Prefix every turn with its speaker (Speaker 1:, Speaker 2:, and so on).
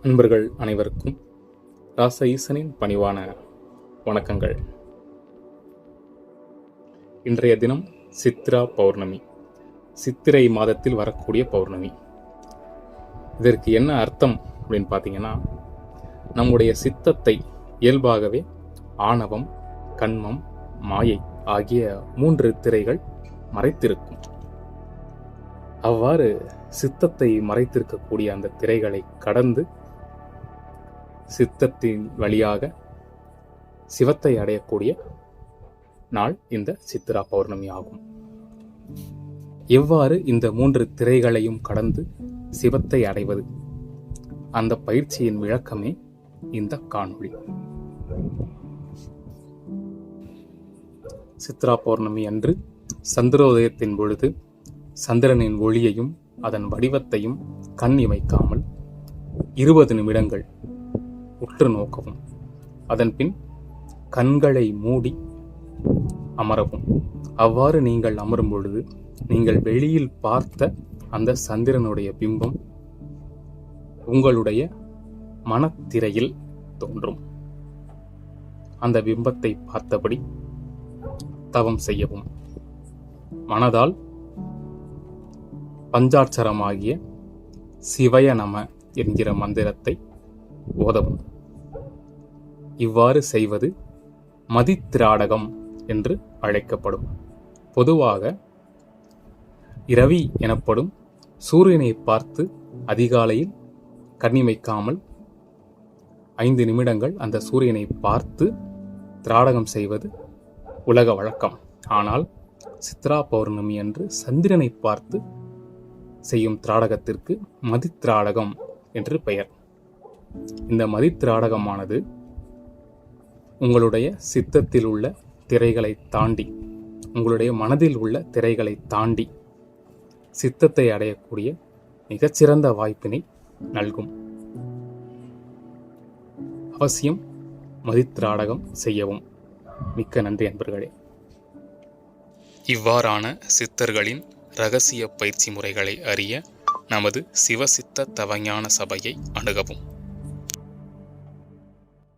Speaker 1: நண்பர்கள் அனைவருக்கும் ராச ஈசனின் பணிவான வணக்கங்கள். இன்றைய தினம் சித்ரா பௌர்ணமி, சித்திரை மாதத்தில் வரக்கூடிய பௌர்ணமி. இதற்கு என்ன அர்த்தம் அப்படின்னு பார்த்தீங்கன்னா, நம்முடைய சித்தத்தை இயல்பாகவே ஆணவம், கண்மம், மாயை ஆகிய 3 திரைகள் மறைத்திருக்கும். அவ்வாறு சித்தத்தை மறைத்திருக்கக்கூடிய அந்த திரைகளை கடந்து சித்தத்தின் வழியாக சிவத்தை அடையக்கூடிய நாள் இந்த சித்ரா பௌர்ணமி ஆகும். எவ்வாறு இந்த 3 திரைகளையும் கடந்து சிவத்தை அடைவது, அந்த பயிற்சியின் விளக்கமே இந்த காணொளி. சித்ரா பௌர்ணமி அன்று சந்திரோதயத்தின் பொழுது சந்திரனின் ஒளியையும் அதன் வடிவத்தையும் கண் இமைக்காமல் 20 நிமிடங்கள் உற்று நோக்கவும். அதன்பின் கண்களை மூடி அமரவும். அவ்வாறு நீங்கள் அமரும் பொழுது நீங்கள் வெளியில் பார்த்த அந்த சந்திரனுடைய பிம்பம் உங்களுடைய மனத்திரையில் தோன்றும். அந்த பிம்பத்தை பார்த்தபடி தவம் செய்யவும். மனதால் பஞ்சாட்சரமாகிய சிவய நம என்கிற மந்திரத்தை ஓதவும். இவ்வாறு செய்வது மதித்திராடகம் என்று அழைக்கப்படும். பொதுவாக இரவி எனப்படும் சூரியனை பார்த்து அதிகாலையில் கண்ணிமைக்காமல் 5 நிமிடங்கள் அந்த சூரியனை பார்த்து திராடகம் செய்வது உலக வழக்கம். ஆனால் சித்ரா பௌர்ணமி அன்று சந்திரனை பார்த்து செய்யும் திராடகத்திற்கு மதித்திராடகம் என்று பெயர். இந்த மதித்திராடகமானது உங்களுடைய சித்தத்தில் உள்ள திரைகளை தாண்டி, உங்களுடைய மனதில் உள்ள திரைகளை தாண்டி சித்தத்தை அடையக்கூடிய மிகச்சிறந்த வாய்ப்பினை நல்கும். அவசியம் மதித்திராடகம் செய்யவும். மிக்க நன்றி நண்பர்களே. இவ்வாறான சித்தர்களின் இரகசிய பயிற்சி முறைகளை அறிய நமது சிவசித்த தவஞான சபையை அணுகவும்.